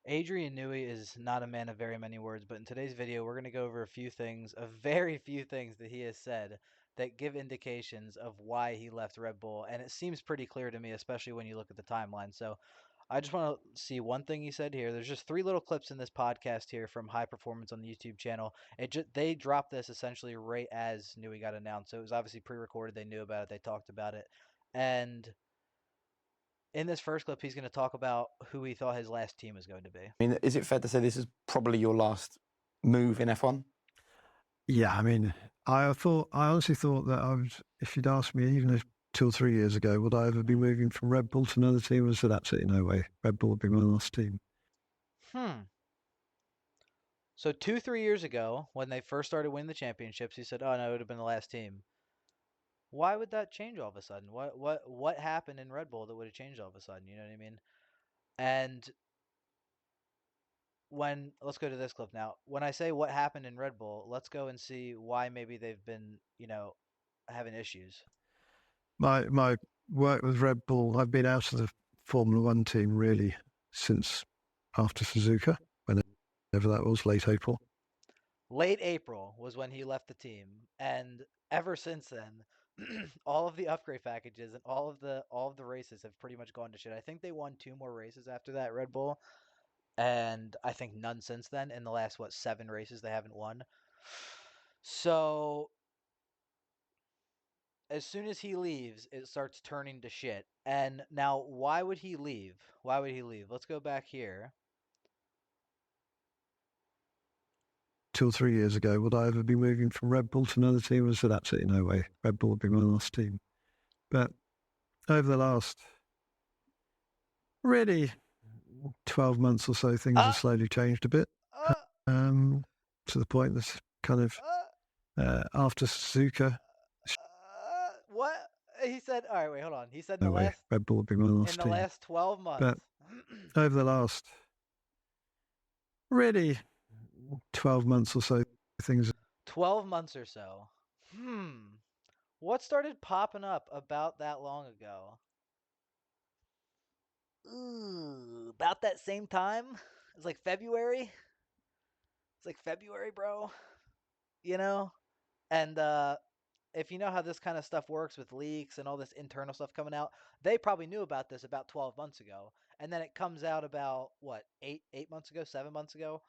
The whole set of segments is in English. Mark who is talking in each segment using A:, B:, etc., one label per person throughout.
A: Adrian Newey is not a man of very many words, but in today's video, we're going to go over a few things, a very few things that he has said that give indications of why he left Red Bull. And it seems pretty clear to me, especially when you look at the timeline. So I just want to see one thing he said here. There's just 3 little clips in this podcast here from High Performance on the YouTube channel. They dropped this essentially right as Newey got announced. So it was obviously pre-recorded. They knew about it. They talked about it. And in this first clip, he's going to talk about who he thought his last team was going to be.
B: I mean, is it fair to say this is probably your last move in F1?
C: Yeah, I mean, I honestly thought that if you'd asked me even 2 or 3 years ago, would I ever be moving from Red Bull to another team? I said absolutely no way. Red Bull would be my last team.
A: So 2-3 years ago, when they first started winning the championships, he said, "Oh no, it would have been the last team." Why would that change all of a sudden? What happened in Red Bull that would have changed all of a sudden? You know what I mean? And let's go to this clip now. When I say what happened in Red Bull, let's go and see why maybe they've been, having issues.
C: My work with Red Bull, I've been out of the Formula One team really since after Suzuka, whenever that was, late April.
A: Late April was when he left the team, and ever since then, all of the upgrade packages and all of the races have pretty much gone to shit. I think they won 2 more races after that, Red Bull, and I think none since then. In the last 7 races they haven't won. So as soon as he leaves, it starts turning to shit. And now, why would he leave? Why would he leave? Let's go back here.
C: 2 or 3 years ago, would I ever be moving from Red Bull to another team? I said absolutely no way. Red Bull would be my last team. But over the last really 12 months or so, things have slowly changed a bit. To the point that kind of after Suzuka.
A: What? He said, all right, wait, hold on. He said
C: No way. Red Bull would be my last team.
A: In the last 12 months.
C: But over the last really 12 months or so, things.
A: 12 months or so. What started popping up about that long ago? About that same time? It's like February. It's like February, bro. You know? And if you know how this kind of stuff works with leaks and all this internal stuff coming out, they probably knew about this about 12 months ago. And then it comes out about, what, 8 months ago, 7 months ago?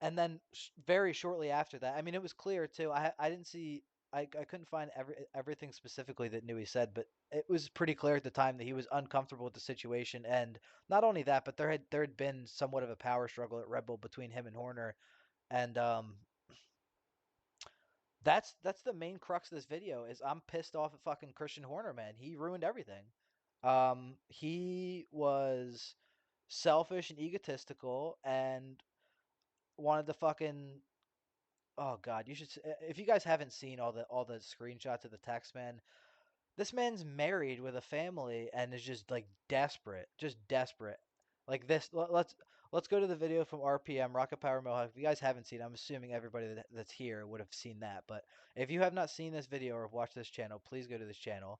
A: And then very shortly after that, I mean, it was clear too. I didn't see, I couldn't find everything specifically that Newey said, but it was pretty clear at the time that he was uncomfortable with the situation. And not only that, but there had been somewhat of a power struggle at Red Bull between him and Horner. And that's the main crux of this video is I'm pissed off at fucking Christian Horner, man. He ruined everything. He was selfish and egotistical and wanted to fucking, oh god, you should, if you guys haven't seen all the screenshots of the text, man, this man's married with a family and is just like desperate, like this. Let's go to the video from RPM, Rocket Power Mohawk. If you guys haven't seen it, I'm assuming everybody that's here would have seen that, but if you have not seen this video or have watched this channel, please go to this channel.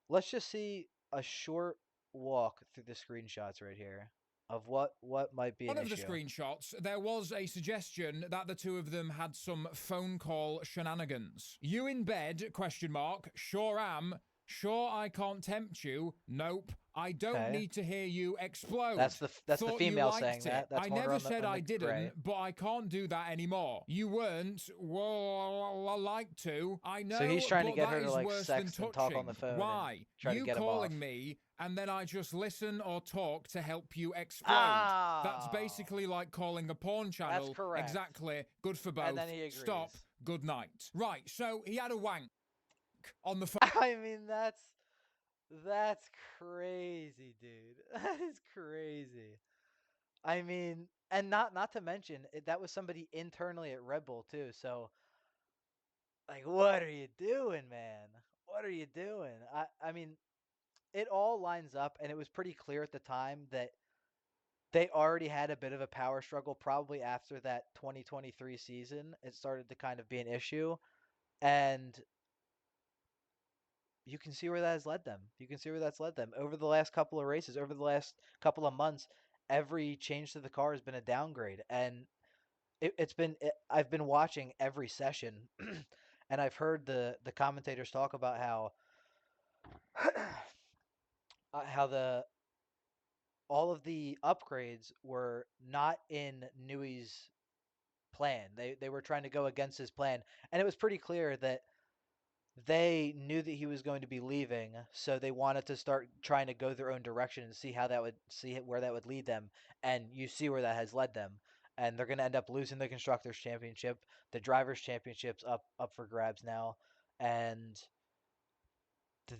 A: Let's just see a short walk through the screenshots right here of what might be an issue.
D: One of the screenshots, there was a suggestion that the two of them had some phone call shenanigans. You in bed, question mark, sure am. Sure I can't tempt you. Nope. I don't need to hear you explode.
A: That's the female saying that. That's
D: I never said I didn't, but I can't do that anymore. You weren't, well, like to. I know,
A: so he's trying to get her to like
D: worse
A: sex
D: than
A: and talk on the phone.
D: Why?
A: You
D: calling me and then I just listen or talk to help you explode. That's basically like calling a porn channel.
A: That's correct.
D: Exactly. Good for both.
A: And then he agrees.
D: Stop. Good night. Right, so he had a wank on the phone.
A: I mean, that's crazy, dude. That is crazy. I mean, and not to mention, that was somebody internally at Red Bull too. So, like, what are you doing, man? What are you doing? I mean, it all lines up, and it was pretty clear at the time that they already had a bit of a power struggle probably after that 2023 season. It started to kind of be an issue, and you can see where that has led them. You can see where that's led them over the last couple of races, over the last couple of months. every change to the car has been a downgrade, and I've been watching every session, and I've heard the commentators talk about how the all of the upgrades were not in Newey's plan. They were trying to go against his plan, and it was pretty clear that they knew that he was going to be leaving, so they wanted to start trying to go their own direction and see where that would lead them. And you see where that has led them. And they're going to end up losing the constructors championship. The drivers championship's up for grabs now, and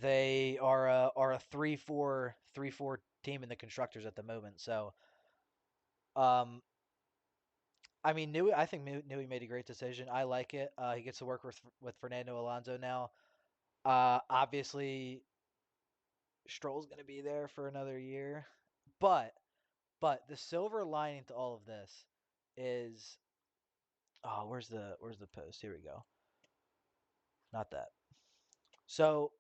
A: they are a 3-4 team in the constructors at the moment. So, um, I mean, Newey. I think Newey made a great decision. I like it. He gets to work with Fernando Alonso now. Obviously, Stroll's going to be there for another year, but the silver lining to all of this is where's the post? Here we go. Not that. So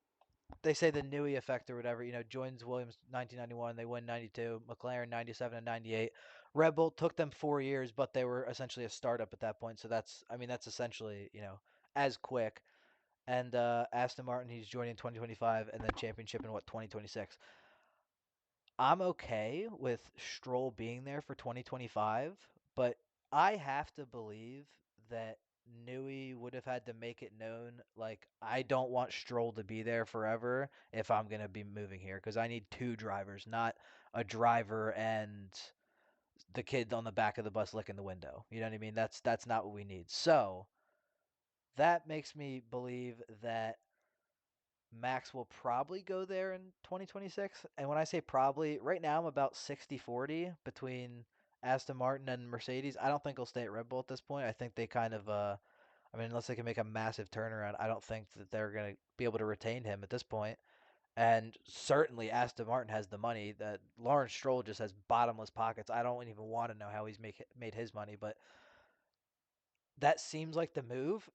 A: they say the Newey effect or whatever. Joins Williams 1991. They win 92. McLaren 97 and 98. Red Bull took them 4 years, but they were essentially a startup at that point. So that's essentially as quick. And Aston Martin, he's joining 2025, and then championship in 2026. I'm okay with Stroll being there for 2025, but I have to believe that Newey would have had to make it known, like, I don't want Stroll to be there forever if I'm going to be moving here, because I need two drivers, not a driver and the kid on the back of the bus licking the window. You know what I mean? That's not what we need. So that makes me believe that Max will probably go there in 2026. And when I say probably, right now I'm about 60-40 between Aston Martin and Mercedes. I don't think he'll stay at Red Bull at this point. I think they kind of, I mean, unless they can make a massive turnaround, I don't think that they're going to be able to retain him at this point. And certainly Aston Martin has the money. That Lawrence Stroll just has bottomless pockets. I don't even want to know how he's made his money, but that seems like the move.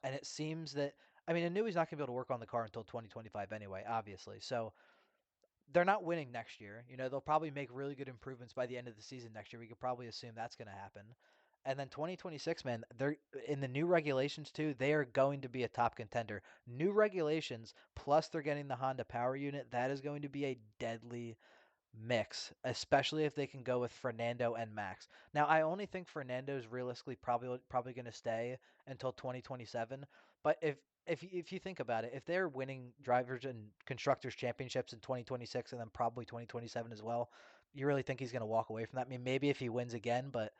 A: And it seems that, I mean, I knew he's not going to be able to work on the car until 2025 anyway, obviously. So they're not winning next year. They'll probably make really good improvements by the end of the season next year. We could probably assume that's going to happen. And then 2026, man, they're in the new regulations too. They are going to be a top contender. New regulations, plus they're getting the Honda Power Unit. That is going to be a deadly mix, especially if they can go with Fernando and Max. Now, I only think Fernando's realistically probably going to stay until 2027. But if you think about it, if they're winning drivers and constructors championships in 2026 and then probably 2027 as well, you really think he's going to walk away from that? I mean, maybe if he wins again, but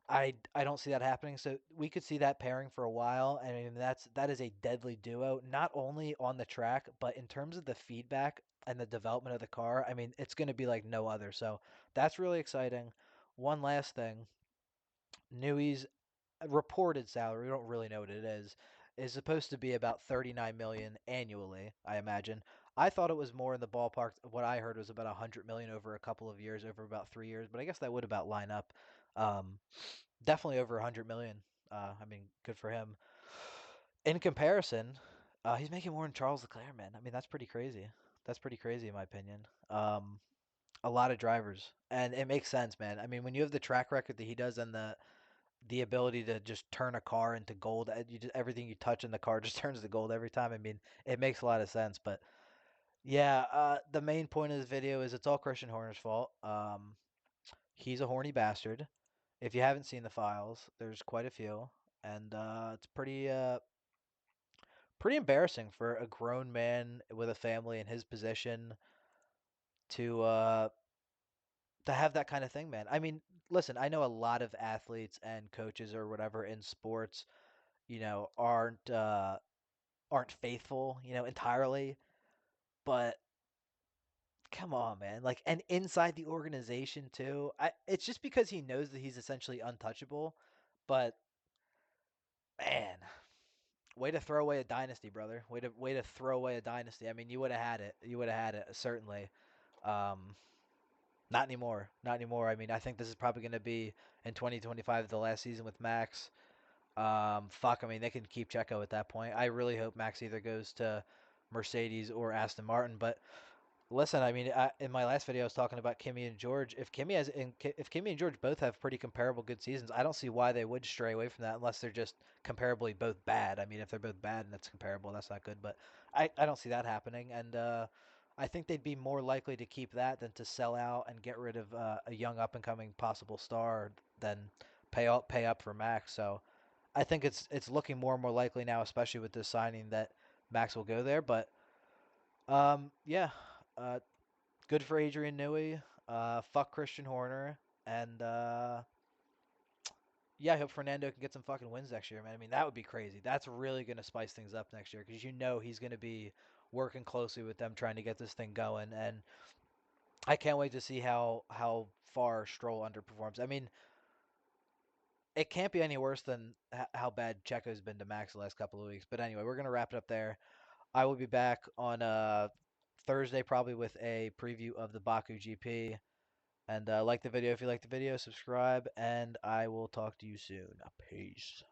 A: I don't see that happening. So we could see that pairing for a while. I mean, that is a deadly duo, not only on the track, but in terms of the feedback and the development of the car. I mean, it's going to be like no other. So that's really exciting. One last thing, Newey's reported salary, we don't really know what it is supposed to be about 39 million annually, I imagine. I thought it was more in the ballpark. What I heard was about 100 million over a couple of years, over about 3 years, but I guess that would about line up. Um, Definitely over 100 million. I mean, good for him. In comparison, he's making more than Charles Leclerc, man. I mean, that's pretty crazy. That's pretty crazy in my opinion. A lot of drivers, and it makes sense, man. I mean, when you have the track record that he does and the ability to just turn a car into gold, everything you touch in the car just turns to gold every time. I mean, it makes a lot of sense. But yeah, the main point of this video is it's all Christian Horner's fault. He's a horny bastard. If you haven't seen the files, there's quite a few, and it's pretty embarrassing for a grown man with a family in his position to uh, to have that kind of thing, man. I mean, listen, I know a lot of athletes and coaches or whatever in sports, aren't faithful, entirely, but come on, man. Like, and inside the organization too. It's just because he knows that he's essentially untouchable, but man, way to throw away a dynasty, brother. Way to throw away a dynasty. I mean, you would have had it. You would have had it, certainly. Um, Not anymore. Not anymore. I mean, I think this is probably going to be in 2025 the last season with Max. Fuck. I mean, they can keep Checo at that point. I really hope Max either goes to Mercedes or Aston Martin. But Listen, I mean, in my last video, I was talking about Kimmy and George. If Kimmy and George both have pretty comparable good seasons, I don't see why they would stray away from that unless they're just comparably both bad. I mean, if they're both bad and it's comparable, that's not good. But I don't see that happening, and I think they'd be more likely to keep that than to sell out and get rid of a young up and coming possible star than pay up for Max. So I think it's looking more and more likely now, especially with this signing, that Max will go there. But yeah. Uh, Good for Adrian Newey. Fuck Christian Horner. And yeah, I hope Fernando can get some fucking wins next year, man. I mean, that would be crazy. That's really going to spice things up next year because he's going to be working closely with them trying to get this thing going. And I can't wait to see how far Stroll underperforms. I mean, it can't be any worse than how bad Checo's been to Max the last couple of weeks. But anyway, we're going to wrap it up there. I will be back on Thursday probably with a preview of the Baku GP. And like the video if you like the video, subscribe, and I will talk to you soon. Peace.